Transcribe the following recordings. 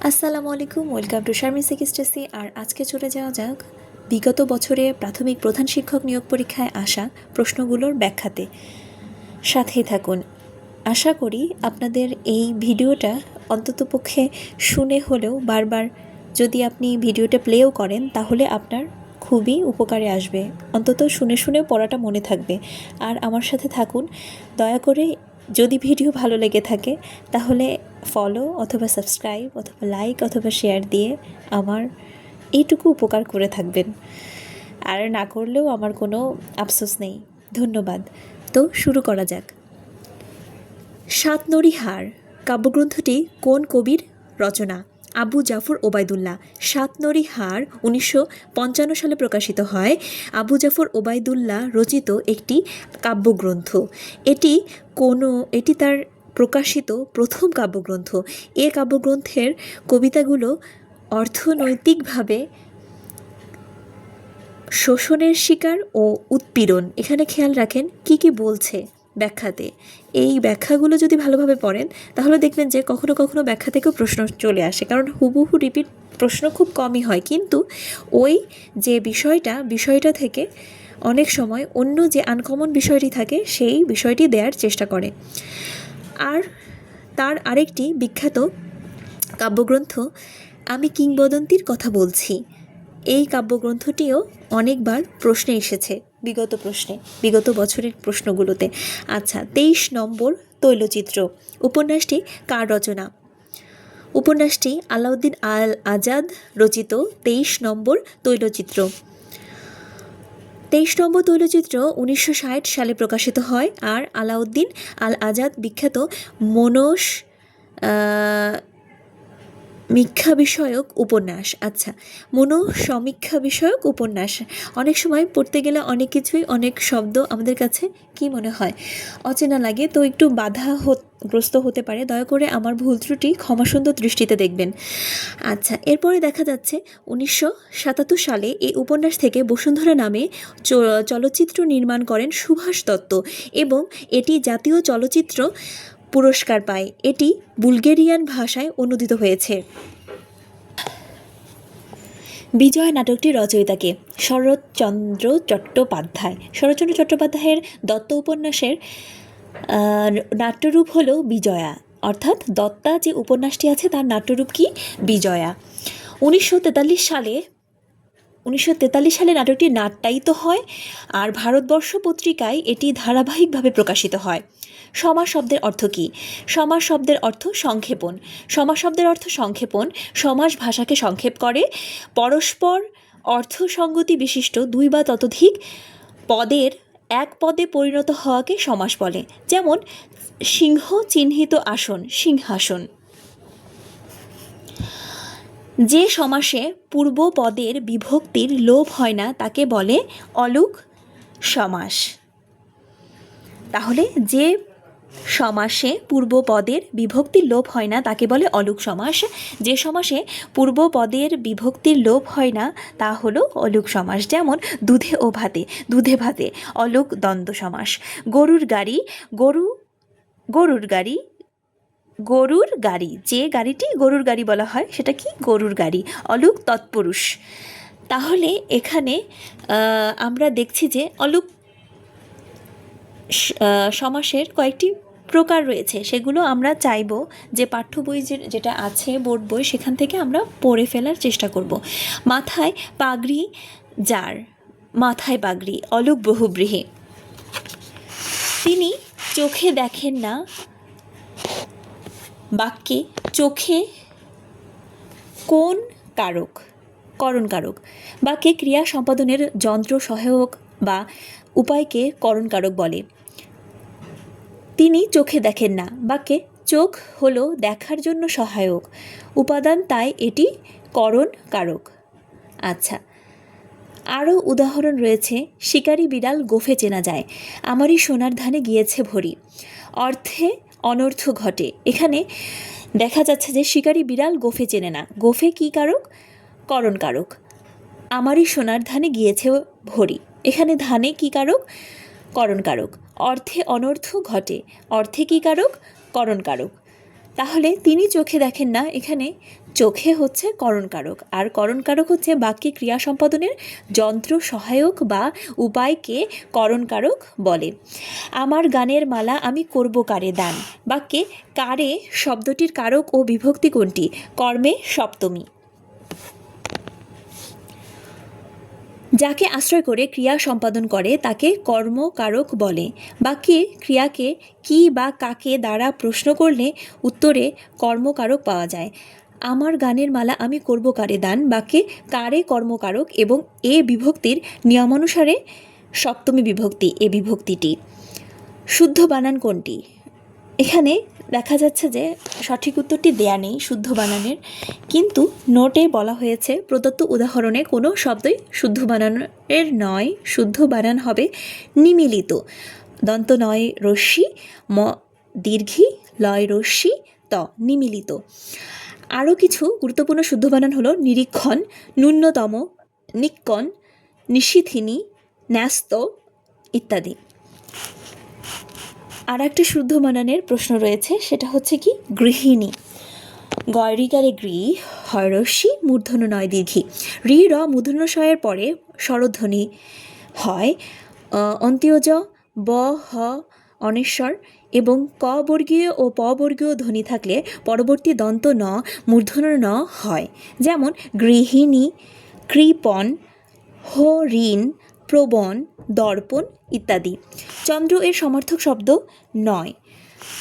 আসসালামু আলাইকুম, welcome to Sharmin সিকিস্টেসি। আর আজকে চলে যাওয়া যাক বিগত বছরে প্রাথমিক প্রধান শিক্ষক নিয়োগ পরীক্ষায় আসা প্রশ্নগুলোর ব্যাখ্যাতে। সাথেই থাকুন। আশা করি আপনাদের এই ভিডিওটা অন্ততপক্ষে শুনে হলেও বারবার যদি আপনি ভিডিওটা প্লেও করেন তাহলে আপনার খুবই উপকারে আসবে। অন্তত শুনে শুনে পড়াটা মনে থাকবে। আর আমার সাথে থাকুন দয়া করে। যদি ভিডিও ভালো লেগে থাকে তাহলে ফলো অথবা সাবস্ক্রাইব অথবা লাইক অথবা শেয়ার দিয়ে আমার এইটুকু উপকার করে থাকবেন। আর না করলেও আমার কোনো আফসোস নেই। ধন্যবাদ। তো শুরু করা যাক। সাতনড়িহার কাব্যগ্রন্থটি কোন কবির রচনা? আবু জাফর ওবায়দুল্লাহ। সাতনড়িহার 1955 সালে প্রকাশিত হয়। আবু জাফর ওবায়দুল্লাহ রচিত একটি কাব্যগ্রন্থ। এটি তার প্রকাশিত প্রথম কাব্যগ্রন্থ। এ কাব্যগ্রন্থের কবিতাগুলো অর্থনৈতিকভাবে শোষণের শিকার ও উৎপীড়ন। এখানে খেয়াল রাখেন কি কি বলছে ব্যাখ্যাতে। এই ব্যাখ্যাগুলো যদি ভালোভাবে পড়েন তাহলে দেখবেন যে কখনো কখনো ব্যাখ্যা থেকেও প্রশ্ন চলে আসে, কারণ হুবহু রিপিট প্রশ্ন খুব কমই হয়, কিন্তু ওই যে বিষয়টা থেকে অনেক সময় অন্য যে আনকমন বিষয়টি থাকে সেই বিষয়টি দেওয়ার চেষ্টা করে। আর তার আরেকটি বিখ্যাত কাব্যগ্রন্থ আমি কিংবদন্তির কথা বলছি। এই কাব্যগ্রন্থটিও অনেকবার প্রশ্নে এসেছে, বিগত বছরের প্রশ্নগুলোতে। আচ্ছা, 23 নম্বর তৈলচিত্র উপন্যাসটি কার রচনা? উপন্যাসটি আলাউদ্দিন আল আজাদ রচিত 23 নম্বর তৈলচিত্র। 23 নম্বর তৈলচিত্র 1960 সালে প্রকাশিত হয়। আর আলাউদ্দিন আল আজাদ বিখ্যাত মনস মীক্ষা বিষয়ক উপন্যাস। আচ্ছা, মনোসমীক্ষা বিষয়ক উপন্যাস। অনেক সময় পড়তে গেলে অনেক কিছুই, অনেক শব্দ আমাদের কাছে কি মনে হয়, অচেনা লাগে, তো একটু বাধাগ্রস্ত হতে পারে। দয়া করে আমার ভুল ত্রুটি ক্ষমাসুন্দর দৃষ্টিতে দেখবেন। আচ্ছা, এরপরে দেখা যাচ্ছে 1977 সালে এই উপন্যাস থেকে বসুন্ধরা নামে চলচ্চিত্র নির্মাণ করেন সুভাষ দত্ত এবং এটি জাতীয় চলচ্চিত্র পুরস্কার পায়। এটি বুলগেরিয়ান ভাষায় অনুদিত হয়েছে। বিজয় নাটকটির রচয়িতাকে? শরৎচন্দ্র চট্টোপাধ্যায়। শরৎচন্দ্র চট্টোপাধ্যায়ের দত্ত উপন্যাসের নাট্যরূপ হল বিজয়া, অর্থাৎ দত্তা যে উপন্যাসটি আছে তার নাট্যরূপ কি? বিজয়া। 1943 সালে নাটকটি নাট্যায়িত হয় আর ভারতবর্ষ পত্রিকায় এটি ধারাবাহিকভাবে প্রকাশিত হয়। সমাস শব্দের অর্থ কী? সমাস শব্দের অর্থ সংক্ষেপণ। সমাস শব্দের অর্থ সংক্ষেপণ। সমাস ভাষাকে সংক্ষেপ করে। পরস্পর অর্থসঙ্গতি বিশিষ্ট দুই বা ততোধিক পদের এক পদে পরিণত হওয়াকে সমাস বলে। যেমন সিংহ চিহ্নিত আসন, সিংহাসন। যে সমাসে পূর্ব পদের বিভক্তির লোপ হয় না তাকে বলে অলুক সমাস। তাহলে যে সমাসে পূর্ব পদের বিভক্তির লোপ হয় না তাকে বলে অলুক সমাস। যে সমাসে পূর্ব পদের বিভক্তির লোপ হয় না তা হলো অলুক সমাস। যেমন দুধে ও ভাতে, দুধে ভাতে, অলুক দ্বন্দ্ব সমাস। গরুর গাড়ি, গরুর গাড়ি, যে গাড়িটি গরুর গাড়ি বলা হয় সেটা কি? গরুর গাড়ি, অলুক তৎপুরুষ। তাহলে এখানে আমরা দেখছি যে অলুক সমাসের কয়েকটি প্রকার রয়েছে, সেগুলো আমরা চাইব যে পাঠ্য বই যেটা আছে বোর্ড বই সেখান থেকে আমরা পড়ে ফেলার চেষ্টা করব। মাথায় পাগড়ি যার, মাথায় পাগড়ি, অলুক বহুব্রীহি। তিনি চোখে দেখেন না, বাক্যে চোখে কোন কারক? করণ কারক। বাক্যে ক্রিয়া সম্পাদনের যন্ত্র সহায়ক বা উপায়কে করণ কারক বলে। তিনি চোখে দেখেন না, বাক্যে চোখ হলো দেখার জন্য সহায়ক উপাদান, তাই এটি করণ কারক। আচ্ছা, আরও উদাহরণ রয়েছে। শিকারি বিড়াল গোফে চেনা যায়, আমারই সোনার ধানে গিয়েছে ভরি। অর্থে অনর্থ ঘটে। এখানে দেখা যাচ্ছে যে শিকারি বিড়াল গোফে চেনে না, গোফে কী কারক? করণ কারক। আমারই সোনার ধানে গিয়েছে ভরি, এখানে ধানে কী কারক? করণ কারক। অর্থে অনর্থ ঘটে, অর্থে কী কারক? করণ কারক। তাহলে তিনি চোখে দেখেন না, এখানে চোখে হচ্ছে করণকারক, আর করণকারক হচ্ছে বাক্যে ক্রিয়া সম্পাদনের যন্ত্র সহায়ক বা উপায়কে করণকারক বলে। আমার গানের মালা আমি করব কারে দান, বাক্যে কারে শব্দটির কারক ও বিভক্তি কোনটি? কর্মে সপ্তমী। যাকে আশ্রয় করে ক্রিয়া সম্পাদন করে তাকে কর্মকারক বলে। বাক্যে ক্রিয়াকে কি বা কাকে দ্বারা প্রশ্ন করলে উত্তরে কর্মকারক পাওয়া যায়। আমার গানের মালা আমি করব কারে দান, বাক্যে কারে কর্মকারক এবং এ বিভক্তির নিয়মানুসারে সপ্তমী বিভক্তি এ বিভক্তিটি। শুদ্ধ বানান কোনটি? এখানে দেখা যাচ্ছে যে সঠিক উত্তরটি দেয়া নেই শুদ্ধ বানানের, কিন্তু নোটে বলা হয়েছে প্রদত্ত উদাহরণে কোনো শব্দই শুদ্ধ বানানের নয়, শুদ্ধ বানান হবে নিমিলিত। দন্ত নয় রস্যি, ম দীর্ঘি, লয় রস্যি, ত নিমিলিত। আরও কিছু গুরুত্বপূর্ণ শুদ্ধ বানান হলো নিরীক্ষণ, ন্যূনতম, নিক্কণ, নিশিথিনী, ন্যস্ত ইত্যাদি। আর একটা শুদ্ধ বানানের প্রশ্ন রয়েছে, সেটা হচ্ছে কি গৃহিণী। গয়রিকারে গৃ, হরস্যি, মূর্ধন্য নয় দীর্ঘি। রি র মূর্ধন্য শয়ের পরে স্বরধ্বনি হয়। অন্ত্যজ ব হ অনেশ্বর এবং ক বর্গীয় ও প বর্গীয় ধ্বনি থাকলে পরবর্তী দন্ত ন মূর্ধন্য ন হয়। যেমন গৃহিণী, কৃপণ, হরিণ, প্রবণ, দর্পণ ইত্যাদি। চন্দ্র এর সমর্থক শব্দ নয়।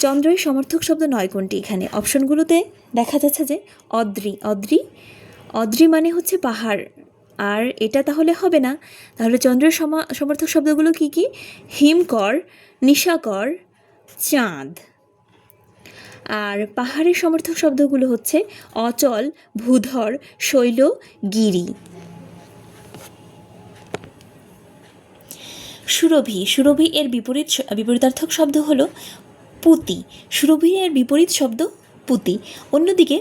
চন্দ্র এর সমর্থক শব্দ নয় কোনটি? এখানে অপশনগুলোতে দেখা যাচ্ছে যে অদ্রি। অদ্রি অদ্রি মানে হচ্ছে পাহাড়, আর এটা তাহলে হবে না। তাহলে চন্দ্রের সমর্থক শব্দগুলো কি কি? হিমকর, নিশাকর, চাঁদ। আর পাহাড়ের সমর্থক শব্দগুলো হচ্ছে অচল, ভূধর, শৈল, গিরি। সুরভি। সুরভি এর বিপরীতার্থক শব্দ হলো পুতি। সুরভি এর বিপরীত শব্দ পুতি। অন্যদিকে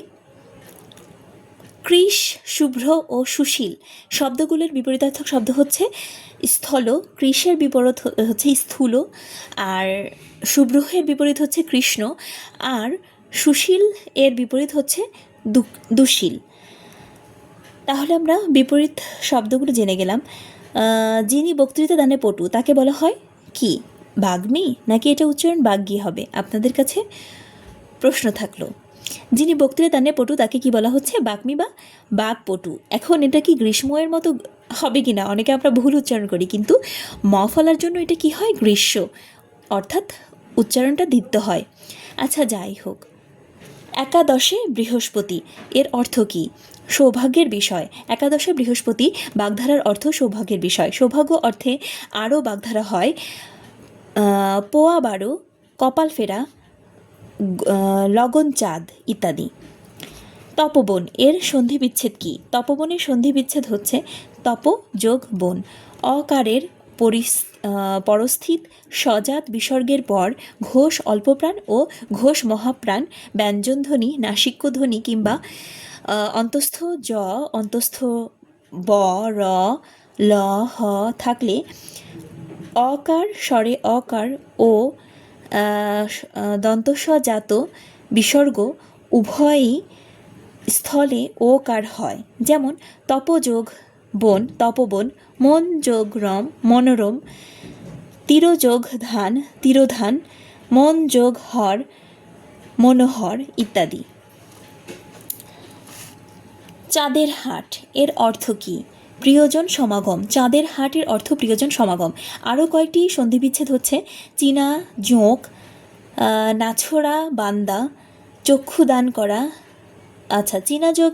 কৃষ, শুভ্র ও সুশীল শব্দগুলোর বিপরীতার্থক শব্দ হচ্ছে স্থল। কৃষের বিপরীত হচ্ছে স্থূল, আর শুভ্রের বিপরীত হচ্ছে কৃষ্ণ, আর সুশীল এর বিপরীত হচ্ছে দুশীল। তাহলে আমরা বিপরীত শব্দগুলো জেনে গেলাম। যিনি বক্তৃতা দানে পটু তাকে বলা হয় কি? বাগ্মী, নাকি এটা উচ্চারণ বাগ্যী হবে? আপনাদের কাছে প্রশ্ন থাকলো। যিনি বক্তৃতা দানে পটু তাকে কি বলা হচ্ছে? বাগ্মী বা বাগপটু। এখন এটা কি গ্রীষ্মের মতো হবে কি না? অনেকে আমরা ভুল উচ্চারণ করি, কিন্তু ম ফলার জন্য এটা কি হয়? গ্রীষ্ম, অর্থাৎ উচ্চারণটা দিতে হয়। আচ্ছা, যাই হোক। একাদশে বৃহস্পতি এর অর্থ কি? সৌভাগ্যের বিষয়। একাদশে বৃহস্পতি বাগধারার অর্থ সৌভাগ্যের বিষয়। সৌভাগ্য অর্থে আরও বাগধারা হয় পোয়া বারো, কপাল ফেরা, লগন চাঁদ ইত্যাদি। তপবন এর সন্ধি বিচ্ছেদ কি? তপবনের সন্ধি বিচ্ছেদ হচ্ছে তপ যোগ বন। অকারের পরস্থিত সজাত বিসর্গের পর ঘোষ অল্পপ্রাণ ও ঘোষ মহাপ্রাণ ব্যঞ্জনধ্বনি, নাসিক্যধ্বনি কিংবা অন্তস্থ জ, অন্তস্থ ব, র, ল, হ থাকলে অকার স্বরে অকার ও দন্তস্বজাত বিসর্গ উভয়ই স্থলে ওকার হয়। যেমন তপযোগ বন, তপবন, মন যোগ রম, মনোরম, তিরযোগ ধান, তিরোধান, মন যোগ হর, মনোহর ইত্যাদি। চাঁদের হাট এর অর্থ কি? প্রিয়জন সমাগম। চাঁদের হাটের অর্থ প্রিয়জন সমাগম। আরও কয়েকটি সন্ধিবিচ্ছেদ হচ্ছে চীনা জোঁক, নাছোড়া বান্দা, চক্ষু দান করা। আচ্ছা, চীনা যোগ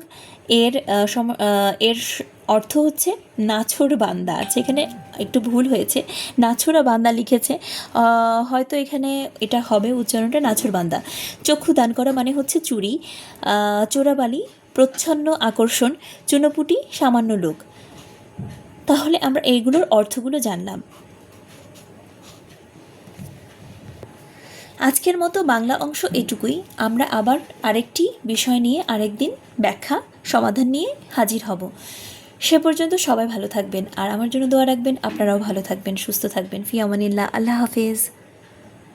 এর এর অর্থ হচ্ছে নাছোড় বান্দা। আচ্ছা, এখানে একটু ভুল হয়েছে, নাছোড়া বান্দা লিখেছে, হয়তো এখানে এটা হবে উচ্চারণটা নাছোড় বান্দা। চক্ষু দান করা মানে হচ্ছে চুরি, চোরাবালি, প্রচ্ছন্ন আকর্ষণ, চুনোপুটি, সামান্য লোক। তাহলে আমরা এইগুলোর অর্থগুলো জানলাম। আজকের মতো বাংলা অংশ এটুকুই। আমরা আবার আরেকটি বিষয় নিয়ে আরেকদিন ব্যাখ্যা সমাধান নিয়ে হাজির হব। সে পর্যন্ত সবাই ভালো থাকবেন, আর আমার জন্য দোয়া রাখবেন। আপনারাও ভালো থাকবেন, সুস্থ থাকবেন। ফি আমানিল্লাহ। আল্লাহ হাফেজ।